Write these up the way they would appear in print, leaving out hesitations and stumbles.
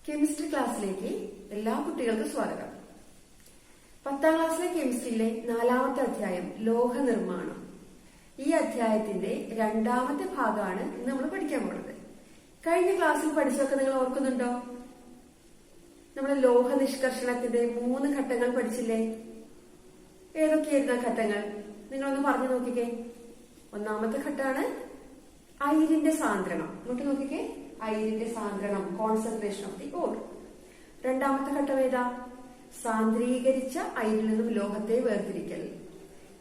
Chemistry ക്ലാസ്സിലേക്ക് എല്ലാ കുട്ടികൾക്കും സ്വാഗതം. 10ാം ക്ലാസ്സിലെ കെമിസ്ട്രിയിലെ 4ാമത്തെ അധ്യായം ലോഹ നിർമ്മാണം. ഈ അധ്യായത്തിന്റെ 2ാമത്തെ ഭാഗമാണ് ഇന്ന് നമ്മൾ പഠിക്കാൻ പോകുന്നത്. കഴിഞ്ഞ ക്ലാസ്സിൽ പഠിച്ചൊക്കെ നിങ്ങൾ ഓർക്കുന്നുണ്ടോ? നമ്മൾ ലോഹ നിഷ്കർഷണത്തിന്റെ 3 ഘട്ടങ്ങൾ പഠിച്ചില്ലേ? ഏതൊക്കെയായിരുന്നു ആ ഘട്ടങ്ങൾ? നിങ്ങളൊന്ന് പറഞ്ഞു നോക്കിക്കേ. 1ാമത്തെ ഘട്ടമാണ് അയിരിന്റെ സാന്ദ്രണം. ഇങ്ങോട്ട് നോക്കിക്കേ, അയിരിന്റെ സാന്ദ്രണം, കോൺസെൻട്രേഷൻ ഓഫ് ദി ഓർ. 2ാമത്തെ ഘട്ടം ഏതാ? സാന്ദ്രീകരിച്ച അയിരിൽ നിന്നും ലോഹത്തെ വേർതിരിക്കൽ,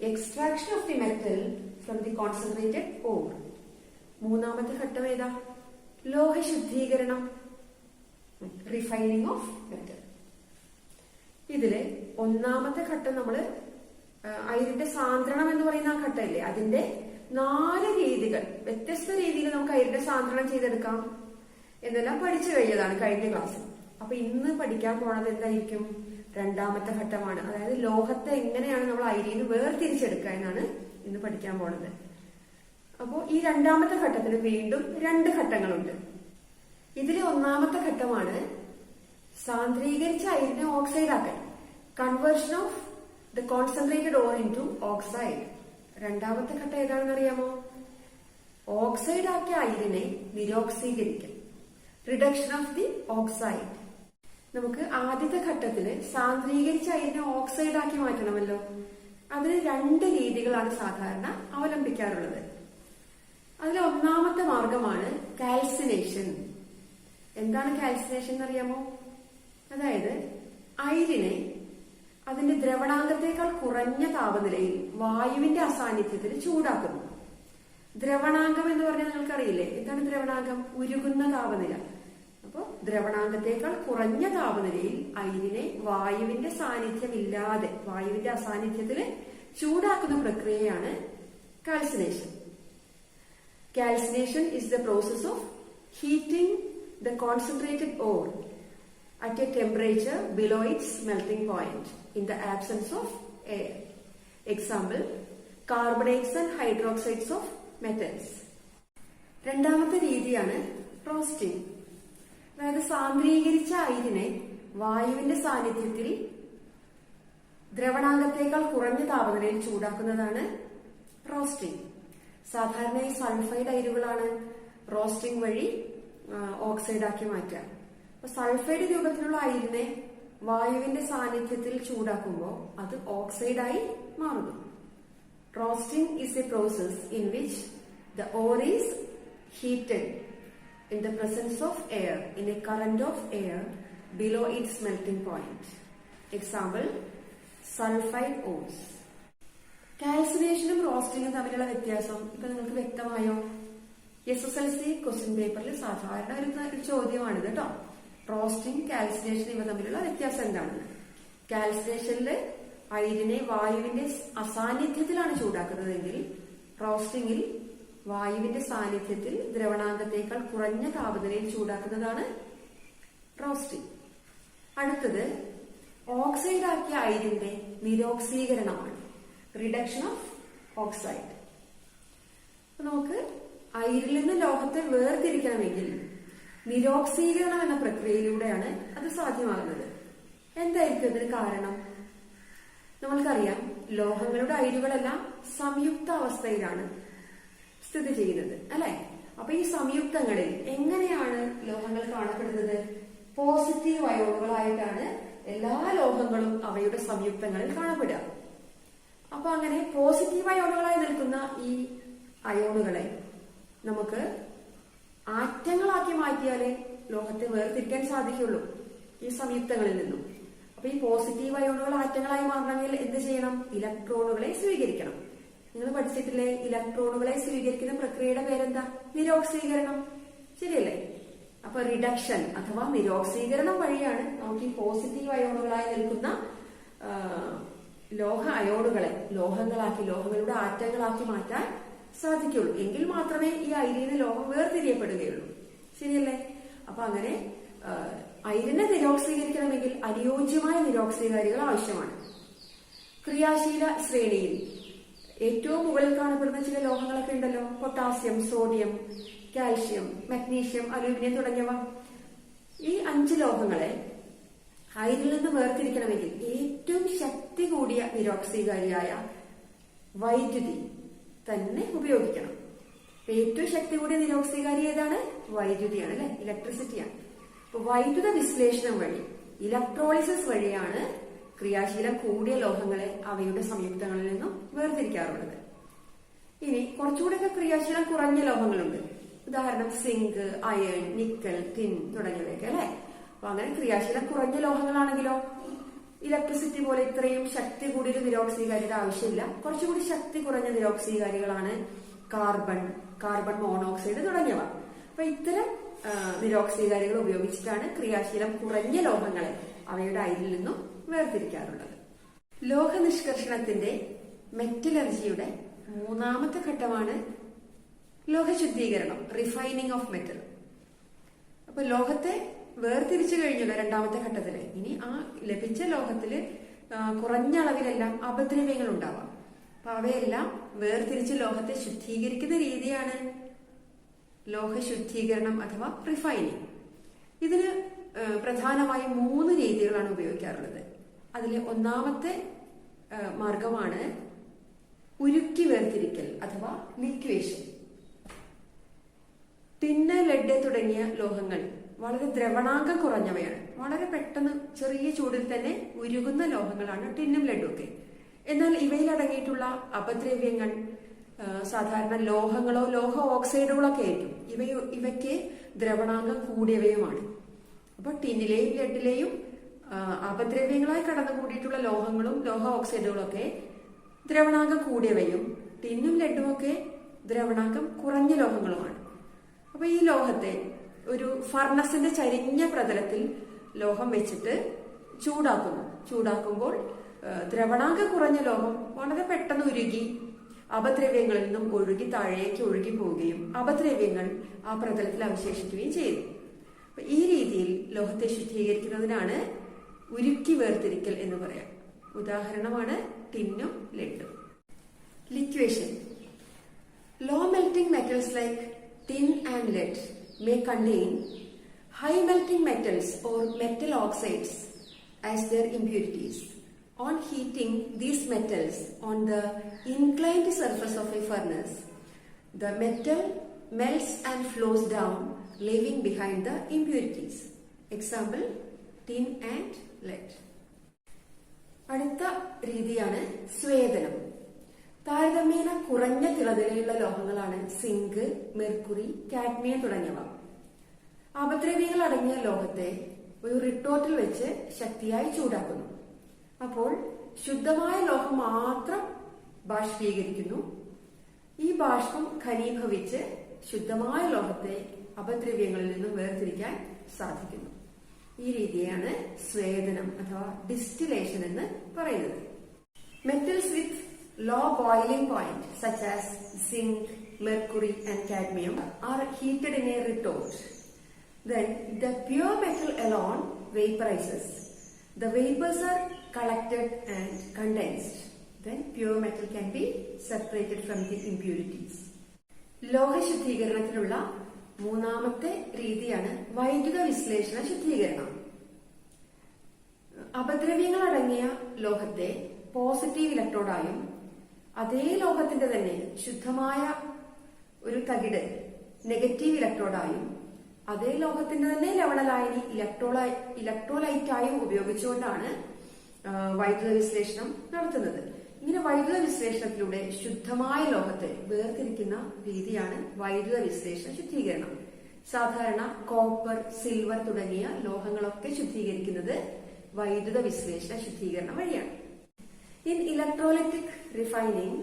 extraction of the metal from the concentrated ore. 3ാമത്തെ ഘട്ടം ഏതാ? ലോഹശുദ്ധീകരണം, റിഫൈനിങ് ഓഫ് മെറ്റൽ. ഇതില് 1ാമത്തെ ഘട്ടം നമ്മള് അയിരിന്റെ സാന്ദ്രണം എന്ന് പറയുന്ന ആ ഘട്ടമില്ലേ, അതിന്റെ 4 രീതികൾ, വ്യത്യസ്ത രീതിയിൽ നമുക്ക് അയിരിന്റെ സാന്ദ്രണം ചെയ്തെടുക്കാം എന്നെല്ലാം പഠിച്ചു കഴിഞ്ഞതാണ് കഴിഞ്ഞ ക്ലാസ്സിൽ. അപ്പൊ ഇന്ന് പഠിക്കാൻ പോണത് എന്തായിരിക്കും? 2ാമത്തെ ഘട്ടമാണ്. അതായത് ലോഹത്തെ എങ്ങനെയാണ് നമ്മൾ അയിരിയിൽ നിന്ന് വേർതിരിച്ചെടുക്കുക എന്നാണ് ഇന്ന് പഠിക്കാൻ പോണത്. അപ്പോ ഈ 2ാമത്തെ ഘട്ടത്തിന് വീണ്ടും 2 ഘട്ടങ്ങളുണ്ട്. ഇതിലെ 1ാമത്തെ ഘട്ടമാണ് സാന്ദ്രീകരിച്ച അയിരിനെ ഓക്സൈഡ് ആക്കൽ, conversion of the concentrated ore into oxide. 2ാമത്തെ ഘട്ടം ഏതാണെന്ന് അറിയാമോ? ഓക്സൈഡ് ആക്കിയ അയിരിനെ നിരോക്സീകരിക്കൽ, റിഡക്ഷൻ ഓഫ് ദി ഓക്സൈഡ്. നമുക്ക് ആദ്യത്തെ ഘട്ടത്തില് സാന്ദ്രീകരിച്ച അയിരിനെ ഓക്സൈഡ് ആക്കി മാറ്റണമല്ലോ. അതിന് 2 രീതികളാണ് സാധാരണ അവലംബിക്കാറുള്ളത്. അതിൽ 1ാമത്തെ മാർഗമാണ് കാൽസിനേഷൻ. എന്താണ് കാൽസിനേഷൻ എന്നറിയാമോ? അതായത് അയിരിനെ അതിന്റെ ദ്രവണാങ്കത്തേക്കാൾ കുറഞ്ഞ താപനിലയിൽ വായുവിന്റെ അസാന്നിധ്യത്തിൽ ചൂടാക്കുന്നു. ദ്രവണാങ്കം എന്ന് പറഞ്ഞാൽ നിങ്ങൾക്കറിയില്ലേ? എന്താണ് ദ്രവണാങ്കം? ഉരുകുന്ന താപനില. അപ്പോ ദ്രവണാങ്കത്തേക്കാൾ കുറഞ്ഞ താപനിലയിൽ അയിരിനെ വായുവിന്റെ സാന്നിധ്യമില്ലാതെ, വായുവിന്റെ അസാന്നിധ്യത്തിൽ ചൂടാക്കുന്ന പ്രക്രിയയാണ് calcination. Calcination is the process of heating the concentrated ore at a temperature below its melting point in the absence of air. Example, carbonates and hydroxides of metals. 2ാമത്തെ രീതിയാണ് റോസ്റ്റിംഗ്. അതായത് സാന്ദ്രീകരിച്ച അയിരിനെ വായുവിന്റെ സാന്നിധ്യത്തിൽ ദ്രവണാങ്കത്തേക്കാൾ കുറഞ്ഞ താപനിലയിൽ ചൂടാക്കുന്നതാണ് റോസ്റ്റിംഗ്. സാധാരണ ഈ സൾഫൈഡ് അയിരുകളാണ് റോസ്റ്റിംഗ് വഴി oxide ആക്കി മാറ്റുക. അപ്പൊ സൾഫൈഡ് രൂപത്തിലുള്ള അയിരിനെ വായുവിന്റെ സാന്നിധ്യത്തിൽ ചൂടാക്കുമ്പോൾ അത് ഓക്സൈഡായി മാറുന്നു. Roasting is A process in which the or is heated in the presence of air in a current of air below its melting point. Example, sulfide ores. കാൽസിനേഷനും റോസ്റ്റിംഗും തമ്മിലുള്ള വ്യത്യാസം ഇപ്പൊ നിങ്ങൾക്ക് വ്യക്തമായോ? SSLC ക്വസ്റ്റ്യൻ പേപ്പറിൽ സാധാരണ ഒരു ചോദ്യമാണിത് കേട്ടോ. റോസ്റ്റിംഗ്, കാൽസിനേഷൻ ഇവ തമ്മിലുള്ള വ്യത്യാസം എന്താണ്? കാൽസിനേഷനിൽ അയിരിനെ വായുവിന്റെ അസാന്നിധ്യത്തിലാണ് ചൂടാക്കുന്നതെങ്കിൽ റോസ്റ്റിംഗിൽ വായുവിന്റെ സാന്നിധ്യത്തിൽ ദ്രവണാങ്കത്തേക്കാൾ കുറഞ്ഞ താപനിലയിൽ ചൂടാക്കുന്നതാണ് റോസ്റ്റിംഗ്. അടുത്തത് ഓക്സൈഡ് ആക്കിയ അയിരിന്റെ നിരോക്സീകരണമാണ്, റിഡക്ഷൻ ഓഫ് ഓക്സൈഡ്. നമുക്ക് അയിരിൽ നിന്ന് ലോഹത്തെ വേർതിരിക്കണമെങ്കിൽ നിരോക്സീകരണം എന്ന പ്രക്രിയയിലൂടെയാണ് അത് സാധ്യമാകുന്നത്. എന്തായിരിക്കും ഇതിന് കാരണം? നമ്മൾക്കറിയാം, ലോഹങ്ങളുടെ അയിരുകളെല്ലാം സംയുക്ത അവസ്ഥയിലാണ് സ്ഥിതി ചെയ്യുന്നത്, അല്ലെ? അപ്പൊ ഈ സംയുക്തങ്ങളിൽ എങ്ങനെയാണ് ലോഹങ്ങൾ കാണപ്പെടുന്നത്? പോസിറ്റീവ് അയോണുകളായിട്ടാണ് എല്ലാ ലോഹങ്ങളും അവയുടെ സംയുക്തങ്ങളിൽ കാണപ്പെടുക. അപ്പൊ അങ്ങനെ പോസിറ്റീവ് അയോണുകളായി നിൽക്കുന്ന ഈ അയോണുകളെ നമുക്ക് ആറ്റങ്ങളാക്കി മാറ്റിയാലേ ലോഹത്തെ വേർതിരിക്കാൻ സാധിക്കുള്ളൂ ഈ സംയുക്തങ്ങളിൽ നിന്നും. അപ്പൊ ഈ പോസിറ്റീവ് അയോണുകൾ ആറ്റങ്ങളായി മാറണമെങ്കിൽ എന്ത് ചെയ്യണം? ഇലക്ട്രോണുകളെ സ്വീകരിക്കണം. നിങ്ങൾ പഠിച്ചിട്ടില്ലേ? ഇലക്ട്രോണുകളെ സ്വീകരിക്കുന്ന പ്രക്രിയയുടെ പേരെന്താ? നിരോക്സീകരണം. ശരിയല്ലേ? അപ്പൊ റിഡക്ഷൻ അഥവാ നിരോക്സീകരണം വഴിയാണ് നമുക്ക് ഈ പോസിറ്റീവ് അയോണുകളായി നിൽക്കുന്ന ലോഹ അയോണുകളെ ലോഹങ്ങളുടെ ആറ്റങ്ങളാക്കി മാറ്റാൻ സാധിക്കുള്ളൂ. എങ്കിൽ മാത്രമേ ഈ അയിരിൽ നിന്ന് ലോഹം വേർതിരിയപ്പെടുകയുള്ളൂ. ശരിയല്ലേ? അപ്പൊ അങ്ങനെ അയിരിനെ നിരോക്സീകരിക്കണമെങ്കിൽ അനുയോജ്യമായ നിരോക്സീകാരികൾ ആവശ്യമാണ്. ക്രിയാശീല ശ്രേണിയിൽ ഏറ്റവും മുകളിൽ കാണപ്പെടുന്ന ചില ലോഹങ്ങളൊക്കെ ഉണ്ടല്ലോ. Potassium, sodium, calcium, magnesium, aluminium തുടങ്ങിയവ. ഈ 5 ലോഹങ്ങളെ അയിരിൽ നിന്ന് വേർതിരിക്കണമെങ്കിൽ ഏറ്റവും ശക്തി കൂടിയ നിരോക്സീകാരിയായ വൈദ്യുതി തന്നെ ഉപയോഗിക്കണം. ഏറ്റവും ശക്തി കൂടിയ നിരോക്സീകാരി ഏതാണ്? വൈദ്യുതിയാണ്, അല്ലെ? ഇലക്ട്രിസിറ്റിയാണ്. അപ്പൊ വൈദ്യുത വിശ്ലേഷണം വഴി, ഇലക്ട്രോളിസിസ് വഴിയാണ് ക്രിയാശീലം കൂടിയ ലോഹങ്ങളെ അവയുടെ സംയുക്തങ്ങളിൽ നിന്നും വേർതിരിക്കാറുള്ളത്. ഇനി കുറച്ചുകൂടെയൊക്കെ ക്രിയാശീലം കുറഞ്ഞ ലോഹങ്ങളുണ്ട്. ഉദാഹരണം സിങ്ക്, അയൺ, നിക്കൽ, ടിൻ തുടങ്ങിയവയൊക്കെ, അല്ലെ? അപ്പൊ അങ്ങനെ ക്രിയാശീലം കുറഞ്ഞ ലോഹങ്ങളാണെങ്കിലോ ഇലക്ട്രിസിറ്റി പോലെ ഇത്രയും ശക്തി കൂടിയ നിരോക്സീകാരിയുടെ ആവശ്യമില്ല. കുറച്ചുകൂടി ശക്തി കുറഞ്ഞ നിരോക്സീകാരികളാണ് കാർബൺ, കാർബൺ മോണോക്സൈഡ് തുടങ്ങിയവ. അപ്പൊ ഇത്തരം നിരോക്സീകാരികൾ ഉപയോഗിച്ചിട്ടാണ് ക്രിയാശീലം കുറഞ്ഞ ലോഹങ്ങളെ അവയുടെ അയിരിൽ നിന്നും വേർതിരിക്കാറുള്ളത്. ലോഹ നിഷ്കർഷണത്തിന്റെ മെറ്റലർജിയുടെ 3ാമത്തെ ഘട്ടമാണ് ലോഹശുദ്ധീകരണം, റിഫൈനിങ് ഓഫ് മെറ്റൽ. അപ്പൊ ലോഹത്തെ വേർതിരിച്ചു കഴിഞ്ഞല്ലോ 2ാമത്തെ ഘട്ടത്തില്. ഇനി ആ ലഭിച്ച ലോഹത്തില് കുറഞ്ഞ അളവിലെല്ലാം അപദ്രവ്യങ്ങൾ ഉണ്ടാവാം. അപ്പൊ അവയെല്ലാം വേർതിരിച്ച് ലോഹത്തെ ശുദ്ധീകരിക്കുന്ന രീതിയാണ് ലോഹശുദ്ധീകരണം അഥവാ റിഫൈനിങ്. ഇതിന് പ്രധാനമായും 3 രീതികളാണ് ഉപയോഗിക്കാറുള്ളത്. അതിലെ 1ാമത്തെ മാർഗമാണ് ഉരുക്കി വേർതിരിക്കൽ അഥവാ ലിക്വേഷൻ. ടിന്ന്, ലെഡ് തുടങ്ങിയ ലോഹങ്ങൾ വളരെ ദ്രവണാങ്കം കുറഞ്ഞവയാണ്. വളരെ പെട്ടെന്ന് ചെറിയ ചൂടിൽ തന്നെ ഉരുകുന്ന ലോഹങ്ങളാണ് ടിന്നും ലെഡും ഒക്കെ. എന്നാൽ ഇവയിൽ അടങ്ങിയിട്ടുള്ള അപദ്രവ്യങ്ങൾ സാധാരണ ലോഹങ്ങളോ ലോഹ ഓക്സൈഡുകളോ ഒക്കെ ആയിരിക്കും. ഇവയ്ക്ക് ദ്രവണാങ്കം കൂടിയവയുമാണ്. അപ്പൊ ടിന്നിലെയും ലെഡിലെയും അപദ്രവ്യങ്ങളായി കടന്നുകൂടിയിട്ടുള്ള ലോഹങ്ങളും ലോഹ ഓക്സൈഡുകളും ഒക്കെ ദ്രവണാങ്കം കൂടിയവയും ടിന്നും ലെഡും ഒക്കെ ദ്രവണാങ്കം കുറഞ്ഞ ലോഹങ്ങളുമാണ്. അപ്പൊ ഈ ലോഹത്തെ ഒരു ഫർണസിന്റെ ചരിഞ്ഞ പ്രതലത്തിൽ ലോഹം വെച്ചിട്ട് ചൂടാക്കുമ്പോൾ ദ്രവണാങ്കം കുറഞ്ഞ ലോഹം വളരെ പെട്ടെന്ന് ഉരുകി അപദ്രവ്യങ്ങളിൽ നിന്നും ഒഴുകി താഴേക്ക് ഒഴുകി പോവുകയും അപദ്രവ്യങ്ങൾ ആ പ്രതലത്തിൽ അവശേഷിക്കുകയും ചെയ്തു. അപ്പൊ ഈ രീതിയിൽ ലോഹത്തെ ശുദ്ധീകരിക്കുന്നതിനാണ് ഉരുക്കി വേർതിരിക്കൽ എന്ന് പറയാം. ഉദാഹരണമാണ് ടിന്നും ലെഡും. ലിക്വേഷൻ. Low melting metals like tin and lead may contain high melting metals or metal oxides as their impurities. On heating these metals on the inclined surface of a furnace, the metal melts and flows down, leaving behind the impurities. Example, tin and lead. അടുത്ത രീതിയാണ് സ്വേദനം. താരതമ്യേന കുറഞ്ഞ തിളനിലയുള്ള ലോഹങ്ങളാണ് zinc, mercury, cadmium തുടങ്ങിയവ. അപദ്രവ്യങ്ങൾ അടങ്ങിയ ലോഹത്തെ ഒരു റിട്ടോർട്ടിൽ വെച്ച് ശക്തിയായി ചൂടാക്കുന്നു. അപ്പോൾ ശുദ്ധമായ ലോഹം മാത്രം ബാഷ്പീകരിക്കുന്നു. ഈ ബാഷ്പം ഘനീഭവിച്ച് ശുദ്ധമായ ലോഹത്തെ അപദ്രവ്യങ്ങളിൽ നിന്നും വേർതിരിക്കാൻ സാധിക്കുന്നു. ഈ രീതിയാണ് സ്വേദനം അഥവാ ഡിസ്റ്റിലേഷൻ എന്ന് പറയുന്നത്. Metals with low boiling point such as zinc, mercury and cadmium are heated in a retort. Then the pure metal alone vaporizes. The vapors are collected and condensed. Then pure metal can be separated from the impurities. ലോഹ ശുദ്ധീകരണത്തിനുള്ള 3ാമത്തെ രീതിയാണ് വൈദ്യുത വിശ്ലേഷണ ശുദ്ധീകരണം. അപദ്രവ്യങ്ങൾ അടങ്ങിയ ലോഹത്തെ positive ഇലക്ട്രോഡായും അതേ ലോഹത്തിന്റെ തന്നെ ശുദ്ധമായ ഒരു തകിട് negative ഇലക്ട്രോഡായും അതേ ലോഹത്തിന്റെ തന്നെ ലവണലായനി ഇലക്ട്രോലൈറ്റായും ഉപയോഗിച്ചുകൊണ്ടാണ് വൈദ്യുത വിശ്ലേഷണം നടത്തുന്നത്. ഇങ്ങനെ വൈദ്യുത വിശ്ലേഷണത്തിലൂടെ ശുദ്ധമായ ലോഹത്തെ വേർതിരിക്കുന്ന രീതിയാണ് വൈദ്യുത വിശ്ലേഷണ ശുദ്ധീകരണം. സാധാരണ കോപ്പർ, സിൽവർ തുടങ്ങിയ ലോഹങ്ങളൊക്കെ ശുദ്ധീകരിക്കുന്നത് വൈദ്യുത വിശ്ലേഷണ ശുദ്ധീകരണം വഴിയാണ്. In electrolytic refining,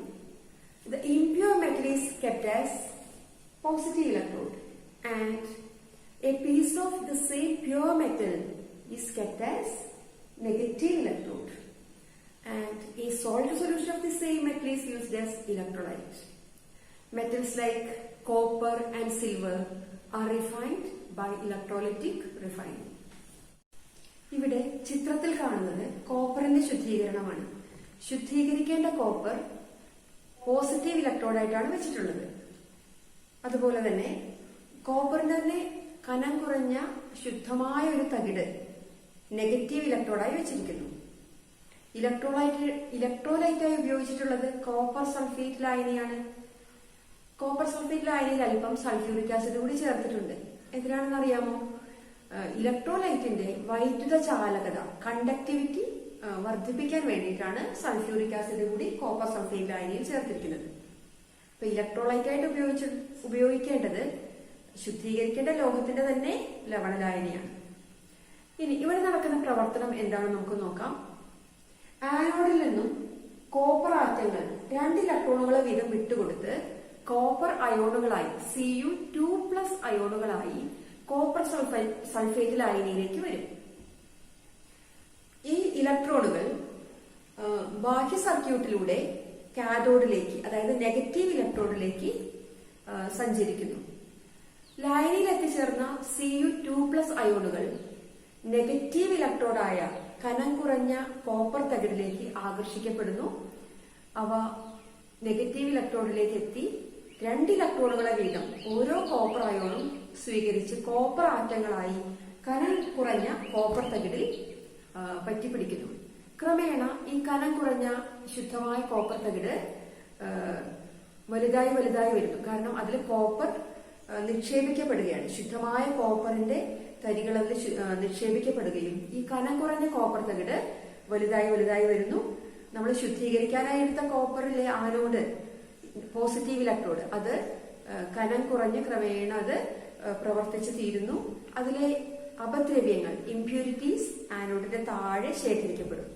the impure metal is kept as positive electrode and a piece of the same pure metal is kept as negative electrode, and a salt solution of the same metal is used as electrolyte. Metals like copper and silver are refined by electrolytic refining. ഇവിടെ ചിത്രത്തിൽ കാണുന്നത് കോപ്പറിന്റെ ശുദ്ധീകരണമാണ്. ശുദ്ധീകരിക്കേണ്ട copper positive ഇലക്ട്രോഡായിട്ടാണ് വെച്ചിട്ടുള്ളത്. അതുപോലെ തന്നെ കോപ്പറിന് തന്നെ കനം കുറഞ്ഞ ശുദ്ധമായ ഒരു തകിട് നെഗറ്റീവ് ഇലക്ട്രോഡായി വെച്ചിരിക്കുന്നു. ഇലക്ട്രോലൈറ്റായി ഉപയോഗിച്ചിട്ടുള്ളത് കോപ്പർ സൾഫേറ്റ് ലായനിയാണ്. കോപ്പർ സൾഫേറ്റ് ലായനിയിൽ അല്പം സൾഫ്യൂരിക് ആസിഡ് കൂടി ചേർത്തിട്ടുണ്ട്. എന്തിനാണെന്ന് അറിയാമോ? ഇലക്ട്രോലൈറ്റിന്റെ വൈദ്യുത ചാലകത, കണ്ടക്ടിവിറ്റി വർദ്ധിപ്പിക്കാൻ വേണ്ടിയിട്ടാണ് സൾഫ്യൂരിക് ആസിഡ് കൂടി കോപ്പർ സൾഫേറ്റ് ലായനിയിൽ ചേർത്തിരിക്കുന്നത്. അപ്പൊ ഇലക്ട്രോലൈറ്റ് ആയിട്ട് ഉപയോഗിക്കേണ്ടത് ശുദ്ധീകരിക്കേണ്ട ലോഹത്തിന്റെ തന്നെ ലവണ ലായനിയാണ്. ഇനി ഇവിടെ നടക്കുന്ന പ്രവർത്തനം എന്താണെന്ന് നമുക്ക് നോക്കാം. ആനോഡിൽ നിന്നും കോപ്പർ ആറ്റങ്ങൾ 2 ഇലക്ട്രോണുകളെ വീതം വിട്ടുകൊടുത്ത് കോപ്പർ അയോണുകളായി Cu2+ അയോണുകളായി കോപ്പർ സൾഫേറ്റ് ലായനിയിലേക്ക് വരും. ഈ ഇലക്ട്രോണുകൾ ബാഹ്യ സർക്യൂട്ടിലൂടെ കാഥോഡിലേക്ക്, അതായത് നെഗറ്റീവ് ഇലക്ട്രോഡിലേക്ക് സഞ്ചരിക്കുന്നു. ലായനിയിൽ എത്തിച്ചേർന്ന Cu2+ അയോണുകൾ നെഗറ്റീവ് ഇലക്ട്രോഡായ കനം കുറഞ്ഞ കോപ്പർ തകിടിലേക്ക് ആകർഷിക്കപ്പെടുന്നു. അവ നെഗറ്റീവ് ഇലക്ട്രോഡിലേക്ക് എത്തി 2 ഇലക്ട്രോണുകളെ വീതം ഓരോ കോപ്പർ അയോണും സ്വീകരിച്ച് കോപ്പർ ആറ്റങ്ങളായി കനം കുറഞ്ഞ കോപ്പർ തകിടിൽ പറ്റിപ്പിടിക്കുന്നു. ക്രമേണ ഈ കനം കുറഞ്ഞ ശുദ്ധമായ കോപ്പർ തകിട് വലുതായി വരുന്നു. കാരണം അതിൽ കോപ്പർ നിക്ഷേപിക്കപ്പെടുകയാണ്. ശുദ്ധമായ കോപ്പറിന്റെ തരികൾ അതിൽ നിക്ഷേപിക്കപ്പെടുകയും ഈ കനം കുറഞ്ഞ കോപ്പർ തകിട് വലുതായി വരുന്നു. നമ്മൾ ശുദ്ധീകരിക്കാനായി എടുത്ത കോപ്പറിലെ ആനോഡ്, പോസിറ്റീവ് ഇലക്ട്രോഡ്, അത് കനം കുറഞ്ഞ് ക്രമേണ അത് പ്രവർത്തിച്ചു തീരുന്നു. അതിലെ അപദ്രവ്യങ്ങൾ, ഇംപ്യൂരിറ്റീസ് ആനോഡിന്റെ താഴെ ശേഖരിക്കപ്പെടും.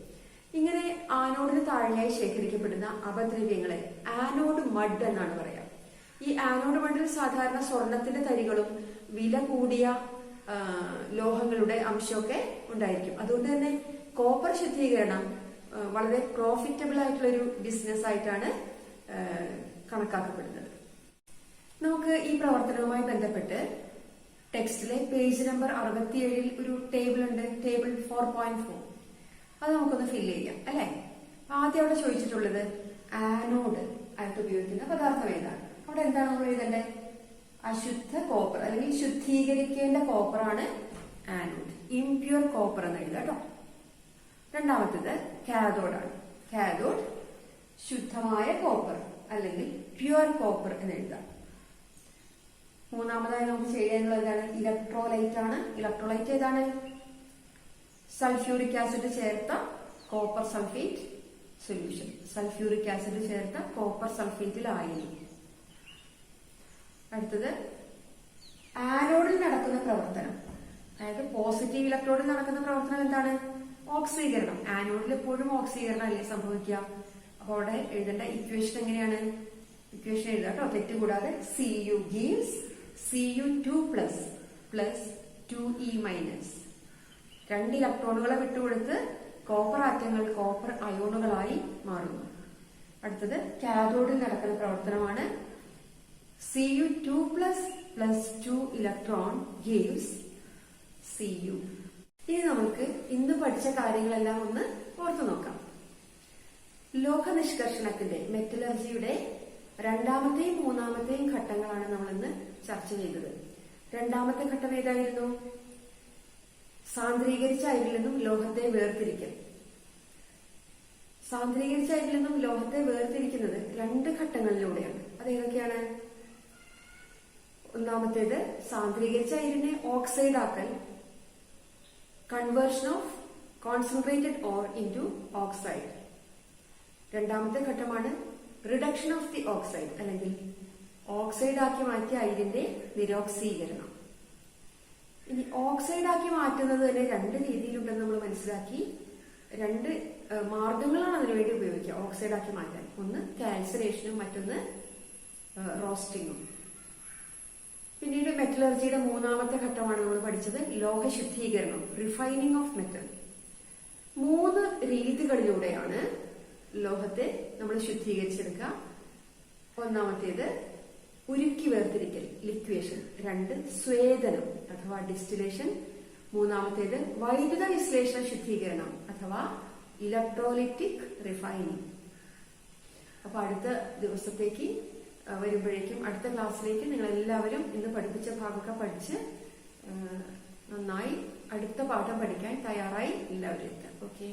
ഇങ്ങനെ ആനോഡിന് താഴെയായി ശേഖരിക്കപ്പെടുന്ന അപദ്രവ്യങ്ങളെ ആനോഡ് മഡ് എന്നാണ് പറയാം. ഈ ആനോഡ് മഡിൽ സാധാരണ സ്വർണത്തിന്റെ തരികളും വില കൂടിയ ലോഹങ്ങളുടെ അംശമൊക്കെ ഉണ്ടായിരിക്കും. അതുകൊണ്ട് തന്നെ കോപ്പർ ശുദ്ധീകരണം വളരെ പ്രോഫിറ്റബിൾ ആയിട്ടുള്ള ഒരു ബിസിനസ് ആയിട്ടാണ് കണക്കാക്കപ്പെടുന്നത്. നമുക്ക് ഈ പ്രവർത്തനവുമായി ബന്ധപ്പെട്ട് ടെക്സ്റ്റിലെ പേജ് നമ്പർ 67 ഒരു ടേബിൾ ഉണ്ട്, ടേബിൾ 4.4. അത് നമുക്കൊന്ന് ഫില്ല് ചെയ്യാം അല്ലെ. ആദ്യം അവിടെ ചോദിച്ചിട്ടുള്ളത് ആനോഡ് ആയിട്ട് ഉപയോഗിക്കുന്ന പദാർത്ഥം ഏതാണ്? അവിടെ എന്താണ് നമ്മൾ എഴുതേണ്ടത്? അശുദ്ധ കോപ്പർ അല്ലെങ്കിൽ ശുദ്ധീകരിക്കേണ്ട കോപ്പറാണ് ആനോഡ്. ഇംപ്യൂർ കോപ്പർ എന്ന് എഴുതാം കേട്ടോ. രണ്ടാമത്തേത് കാഥോഡാണ്. കാഥോഡ് ശുദ്ധമായ കോപ്പർ അല്ലെങ്കിൽ പ്യുവർ കോപ്പർ എന്ന് എഴുതാം. മൂന്നാമതായി നമുക്ക് ചെയ്യാനുള്ളത് എന്താണ്? ഇലക്ട്രോലൈറ്റ് ആണ്. ഇലക്ട്രോലൈറ്റ് ഏതാണ്? സൾഫ്യൂരിക് ആസിഡ് ചേർത്ത copper sulphate solution. Sulphuric acid ചേർത്ത കോപ്പർ സൾഫേറ്റ് ലായനി. അടുത്തത് ആനോഡിൽ നടക്കുന്ന പ്രവർത്തനം, അതായത് പോസിറ്റീവ് ഇലക്ട്രോഡിൽ നടക്കുന്ന പ്രവർത്തനം എന്താണ്? ഓക്സീകരണം. ആനോഡിൽ എപ്പോഴും ഓക്സീകരണം അല്ലേ സംഭവിക്കുക. അപ്പൊ അവിടെ എഴുതേണ്ട ഇക്വേഷൻ എങ്ങനെയാണ്? ഇക്വേഷൻ എഴുതാം കേട്ടോ, തെറ്റ് കൂടാതെ. Cu gives Cu2+ plus 2E-. 2 ഇലക്ട്രോണുകളെ വിട്ടുകൊടുത്ത് copper ആറ്റങ്ങൾ കോപ്പർ അയോണുകളായി മാറുന്നു. അടുത്തത് കാഥോഡിൽ നടക്കുന്ന പ്രവർത്തനമാണ്. Cu2+ plus 2 electron gives Cu. ഇനി നമുക്ക് ഇന്ന് പഠിച്ച കാര്യങ്ങളെല്ലാം ഒന്ന് ഓർത്തു നോക്കാം. ലോഹനിഷ്കർഷണത്തിന്റെ, മെറ്റലർജിയുടെ രണ്ടാമത്തെയും മൂന്നാമത്തെയും ഘട്ടങ്ങളാണ് നമ്മൾ ഇന്ന് ചർച്ച ചെയ്തത്. രണ്ടാമത്തെ ഘട്ടം ഏതായിരുന്നു? സാന്ദ്രീകരിച്ച അയിരിൽ നിന്നും ലോഹത്തെ വേർതിരിക്കൽ. സാന്ദ്രീകരിച്ച അയിരിൽ നിന്നും ലോഹത്തെ വേർതിരിക്കുന്നത് 2 ഘട്ടങ്ങളിലൂടെയാണ്. അത് ഏതൊക്കെയാണ്? ഒന്നാമത്തേത് സാന്ദ്രീകരിച്ച അയിരിനെ ഓക്സൈഡ് ആക്കൽ, conversion of concentrated ore into oxide. രണ്ടാമത്തെ ഘട്ടമാണ് റിഡക്ഷൻ ഓഫ് ദി ഓക്സൈഡ്, അല്ലെങ്കിൽ ഓക്സൈഡ് ആക്കി മാറ്റിയ അയിരിന്റെ നിരോക്സീകരണം. ഇനി ഓക്സൈഡ് ആക്കി മാറ്റുന്നത് തന്നെ 2 രീതിയിലുണ്ടെന്ന് നമ്മൾ മനസ്സിലാക്കി. 2 മാർഗങ്ങളാണ് അതിനുവേണ്ടി ഉപയോഗിക്കുക ഓക്സൈഡ് ആക്കി മാറ്റാൻ. ഒന്ന് കാൽസിനേഷനും മറ്റൊന്ന് റോസ്റ്റിങ്ങും. പിന്നീട് മെറ്റലർജിയുടെ മൂന്നാമത്തെ ഘട്ടമാണ് നമ്മൾ പഠിച്ചത് ലോഹ ശുദ്ധീകരണം, റിഫൈനിങ് ഓഫ് മെറ്റൽ. 3 രീതികളിലൂടെയാണ് ലോഹത്തെ നമ്മൾ ശുദ്ധീകരിച്ചെടുക്കുക. ഒന്നാമത്തേത് ഉരുക്കി വേർതിരിക്കൽ, ലിക്വേഷൻ. 2 സ്വേദനം അഥവാ ഡിസ്റ്റിലേഷൻ. മൂന്നാമത്തേത് വൈദ്യുത വിശ്ലേഷണ ശുദ്ധീകരണം അഥവാ ഇലക്ട്രോലിറ്റിക് റിഫൈനിങ്. അപ്പൊ അടുത്ത ദിവസത്തേക്ക് വരുമ്പോഴേക്കും, അടുത്ത ക്ലാസ്സിലേക്ക് നിങ്ങൾ എല്ലാവരും ഇന്ന് പഠിപ്പിച്ച ഭാഗമൊക്കെ പഠിച്ച് നന്നായി അടുത്ത പാഠം പഠിക്കാൻ തയ്യാറായി എല്ലാവരും എത്താം. ഓക്കെ.